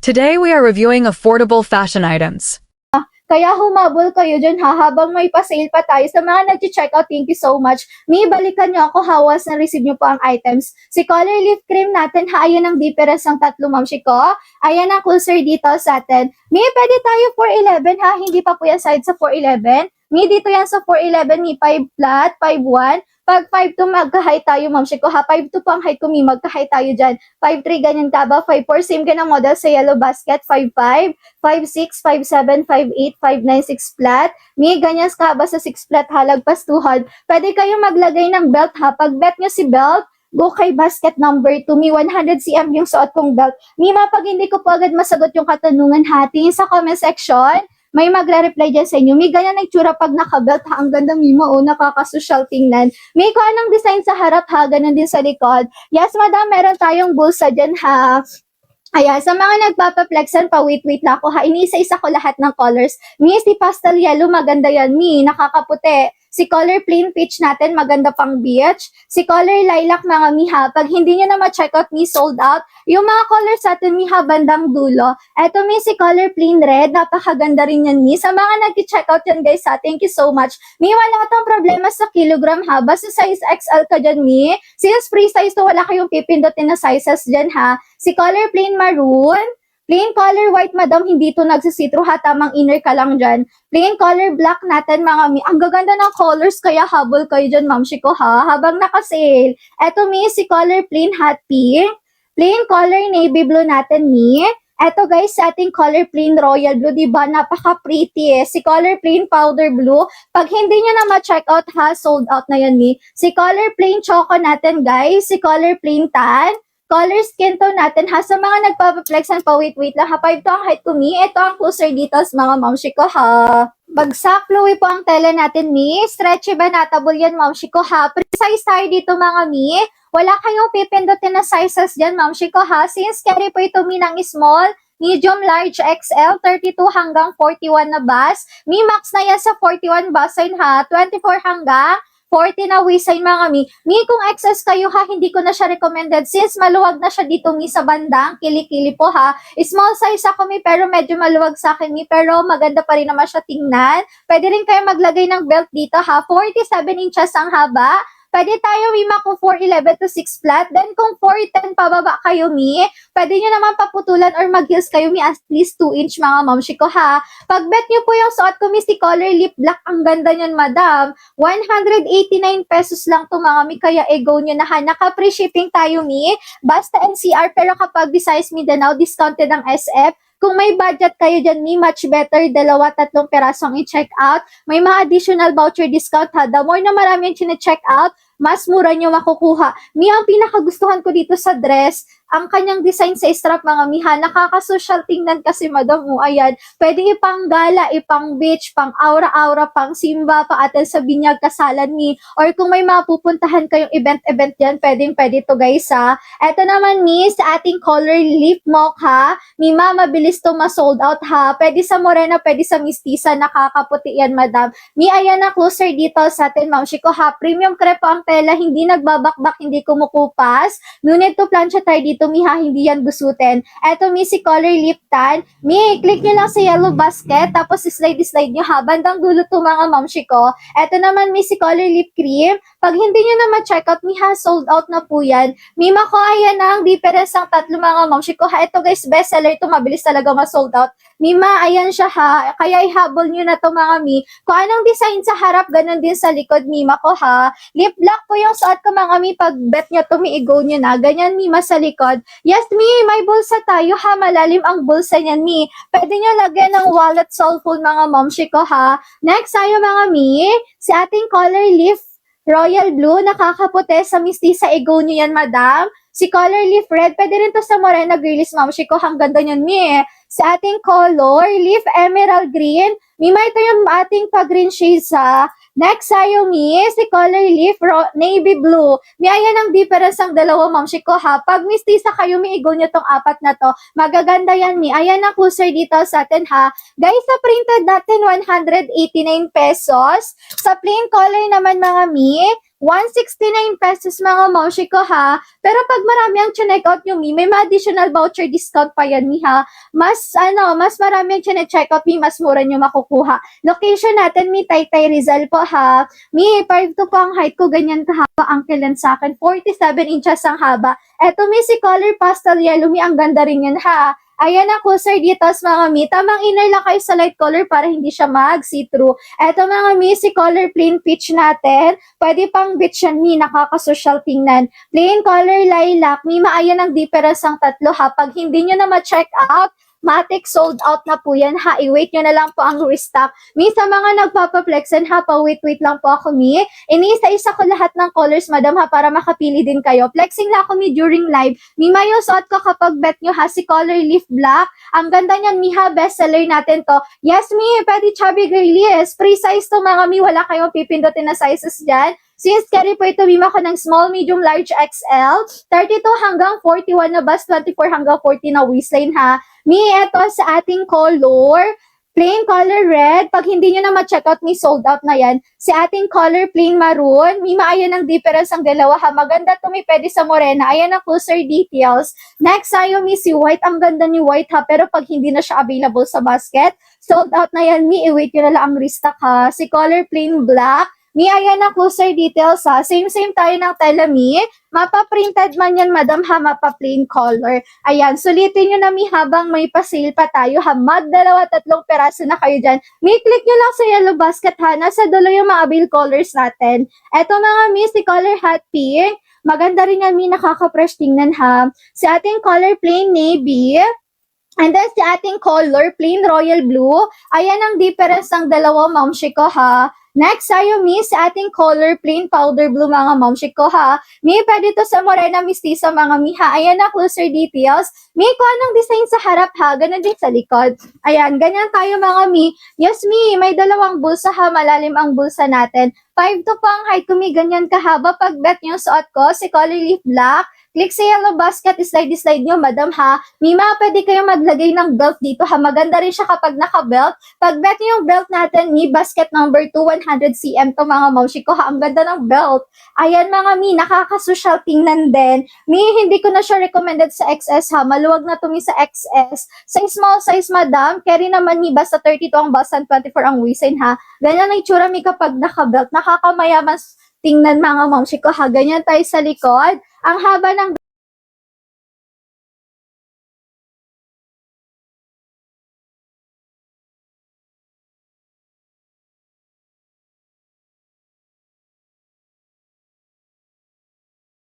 Today we are reviewing affordable fashion items. Kaya humabol kayo dyan habang may pa-sale pa tayo. Sa mga nag-check out, thank you so much. May balikan nyo ako, hawas na receive nyo po ang items. Si Color Lip Cream natin, ayan ang difference ng tatlo, ma'am Shiko. Ayan ang closer dito sa atin. May pwede tayo 411 ha, hindi pa po yan side sa 411. May dito yan sa 411, may 5 flat, 5-1. Pag 5'2", magka-height tayo, ma'am Shiko ha. 5'2" po ang height ko, may magka-height tayo dyan. 5'3", ganyan ka ba? 5'4", same ka ng model sa yellow basket. 5'5", 5'6", 5'7", 5'8", 5'9", 6 flat. May ganyan ka ba sa 6 flat halagpas tuhod? Pwede kayong maglagay ng belt ha. Pag bet nyo si belt, go kay basket number 2. May 100 cm yung suot kong belt. Mima, pag hindi ko po agad masagot yung katanungan ha, tingin sa comment section. May magre-reply dyan sa inyo. May ganyan na itsura pag nakabelt ha. Ang ganda, Mima. O, nakaka-social tingnan. May kung anong design sa harap ha. Ganun din sa likod. Yes, madam. Meron tayong bulsa dyan ha. Ayan, sa mga nagpapaplexan pa, wait lang ako ha. Iniisa-isa ko lahat ng colors. Mi, si pastel yellow, maganda yan. Mi, nakakaputi. Si color plain peach natin, maganda pang beach. Si color lilac, mga miha. Pag hindi nyo na ma-check out, mi, sold out. Yung mga colors natin, miha, bandang dulo. Eto, mi, si color plain red. Napakaganda rin yan, mi. Sa mga nag-check out yan, guys, ha. Thank you so much. Mi, wala tong problema sa kilogram, ha. Basta size XL ka dyan, mi. Since free size to, wala kayong pipindutin na sizes dyan, ha. Si color plain maroon. Plain color white, madam, hindi to nagsisitro ha, tamang inner ka lang dyan. Plain color black natin, mga mi. Ang gaganda ng colors, kaya habol kayo dyan, ma'am Shiko ha, habang nakasale. Eto, mi, si color plain hot pink. Plain color navy blue natin, mi. Eto, guys, sa ating color plain royal blue, diba? Napaka-pretty eh. Si color plain powder blue. Pag hindi nyo na ma-check out ha, sold out na yan, mi. Si color plain choco natin, guys. Si color plain tan. Color skin tone natin ha. Sa mga nagpapaplexan pa, wait lang ha. 5 to ang height ko, mi. Ito ang closer details, mga ma'am Shiko ha. Bagsak, flowy po ang tela natin, mi. Stretchy ba natable yan, ma'am Shiko ha. Precise tayo dito, mga mi. Wala kayong pipindutin na sizes dyan, ma'am Shiko ha. Since carry po ito, mi, ng small, medium, large, XL, 32 hanggang 41 na bus. Mi, max na yan sa 41 basin ha. 24 hanggang 40 na waistline, mga mi. Mi, kung excess kayo ha, hindi ko na siya recommended since maluwag na siya dito, mi, sa bandang kilikili po ha. Small size ako, mi, pero medyo maluwag sa akin, mi, pero maganda pa rin naman siya tingnan. Pwede rin kayo maglagay ng belt dito ha. 47 inches ang haba. Pwede tayo, Mima, kung 4'11 to 6 flat. Then, kung 4'10 pababa kayo, Mi, pwede nyo naman paputulan or mag-heels kayo, Mi, at least 2 inch, mga ma'am Shiko, ha. Pag bet nyo po yung suot ko, Mi, si color lip black, ang ganda nyan, madam. 189 pesos lang to, mga Mi, kaya go nyo na, ha. Naka-free shipping tayo, Mi. Basta NCR, pero kapag Visayas Mindanao, discounted ang SF. Kung may budget kayo dyan, Mi, much better, 2-3 perasong i-check out. May mga additional voucher discount ha. The more na marami yung chine-check out, mas mura nyo makukuha. Mi, ang pinakagustuhan ko dito sa dress, ang kanyang design sa strap, mga miha, nakaka-social tingnan kasi, madam mo, ayan. Pwede ipang gala, ipang beach, pang aura-aura, pang simba, paatal sa binyag, kasalan, mi. Or kung may mapupuntahan kayong event yan, pwede to, guys, ha. Eto naman, mi, sa ating color lip mocha, mi, mabilis to ma-sold out, ha. Pwede sa morena, pwede sa mistisa, nakakaputi yan, madam. Mi, ayan na, closer dito sa atin, ma'am Shiko, ha. Premium crepe ang tela, hindi nagbabakbak, hindi kumukupas. No need to plancha tayo dito, mi, ha, hindi yan gusutin. Eto, mi, si color lip tan. Mi, click nyo lang sa yellow basket, tapos slide nyo, ha. Bandang dulo to, mga ma'am Shiko. Eto naman, mi, si color lip cream. Pag hindi nyo na ma-check out, mi, ha, sold out na po yan. Mi, mako, ayan na ang difference ng tatlo, mga ma'am Shiko, ha. Ito, guys, bestseller to, mabilis talaga ma-sold out. Mima, ayan siya, ha. Kaya ihabol nyo na to, mga mi. Kung anong design sa harap, ganun din sa likod, Mima ko, ha. Lip black po yung suot ko, mga mi. Pag bet nyo to, mi, i-go nyo na. Ganyan, Mima, sa likod. Yes, mi, may bulsa tayo, ha. Malalim ang bulsa niyan, mi. Pwede nyo lagyan ng wallet, cellphone, mga momshi ko, ha. Next, tayo, mga mi. Si ating color leaf royal blue, nakakaputi sa mistisa, i-go nyo yan, madam. Si color leaf red, pwede rin to sa morena girlies, momshi ko. Ang ganda nyan, mi. Sa ating color, leaf emerald green. Mima, ito yung ating pa-green shades, ha. Next, sayo, mi, si color leaf navy blue. Mi, ayan ang difference ng dalawa, ma'am Shiko, ha. Pag mistisa kayo, mi, igo nyo tong apat na to. Magaganda yan, mi. Ayan ang closer dito sa atin, ha. Guys, sa printed natin, 189 pesos. Sa plain color naman, mga mi, 169 pesos mga momshi ko ha. Pero pag marami ang check out nyo, Mi, may mga additional voucher discount pa yan, Mi ha. Mas marami ang check out, Mi, mas mura nyo makukuha. Location natin, Mi, Taytay Rizal po ha. Mi, 5'2" po ang height ko, ganyan kahaba ang kilan sa akin. 47 inches ang haba. Eto, Mi, si color pastel yellow, Mi, ang ganda rin yan ha. Ayan ako, sir, details mga Mi. Tamang inner lang kayo sa light color para hindi siya mag-see-through. Eto mga Mi, si color plain peach natin. Pwede pang beach yan, Mi. Nakakasosyal tingnan. Plain color lilac. Mi, maayan ang difference ang tatlo ha. Pag hindi nyo na ma-check out, matik sold out na po yan ha. I-wait nyo na lang po ang restock. Mi, sa mga nagpapaplexen ha, pa-wait lang po ako, Mi. Iniisa-isa ko lahat ng colors, madam ha, para makapili din kayo. Flexing na ako, Mi, during live. Mi, mayo suot ko kapag bet nyo ha, si color leaf black. Ang ganda niyan, Mi ha, bestseller natin to. Yes, Mi, pwede chubby girlies. Free size to mga Mi, wala kayong pipindutin na sizes dyan. Since carry po ito, bima ko ng small, medium, large, XL. 32 hanggang 41 na bust, 24 hanggang 40 na waistline ha. Mi, ito sa ating color. Plain color red. Pag hindi nyo na ma-check out, Mi, sold out na yan. Si ating color plain maroon. Mi, maayan ang difference ang dalawa ha. Maganda to, Mi, pwede sa morena. Ayan ang closer details. Next, tayo, Mi, si white. Ang ganda ni white ha. Pero pag hindi na siya available sa basket, sold out na yan, Mi. I-wait nyo na lang ang restock ha. Si color plain black. Mi, ayan ang closer details ha. Same tayo ng tela, Mi. Mapa-printed man yan, madam ha. Mapa-plain color. Ayan, sulitin nyo na, Mi, habang may pa-sale pa tayo ha. Mag-2-3 peraso na kayo dyan. Mi, click nyo lang sa yellow basket ha. Nasa dulo yung mga avail colors natin. Eto mga Mi, si color hot pink. Maganda rin yan, Mi. Nakaka-fresh tingnan ha. Si ating color plain navy. And then si ating color, plain royal blue. Ayan ang difference ng dalawa, momshi ko ha. Next, tayo, Mi, sa ating color, plain powder blue, mga momshi ko ha. Mi, pwede to sa morena mistisa, mga Mi ha. Ayan ang closer details. Mi, kung anong design sa harap ha, ganun din sa likod. Ayan, ganyan tayo mga Mi. Yes, Mi, may dalawang bulsa ha, malalim ang bulsa natin. 5'2" po ang height ko, Mi, ganyan kahaba. Pag bet nyo suot ko, si color leaf black. Click sa yellow basket, slide nyo, madam ha. Mima, pwede kayong maglagay ng belt dito ha. Maganda rin siya kapag naka-belt. Pag bet nyo yung belt natin, Mi, basket number 2, 100 cm to mga momshi ko ha. Ang ganda ng belt. Ayan mga Mi, nakakasosyal tingnan din. Mi, hindi ko na siya recommended sa XS ha. Maluwag na to, Mi, sa XS. Sa small size, madam, carry naman, Mi, basta 32 ang bust and 24 ang waistline ha. Ganyan ang itsura, Mi, kapag naka-belt. Nakakamayaman tingnan mga momshi ko ha. Ganyan tayo sa likod. Ang haba ng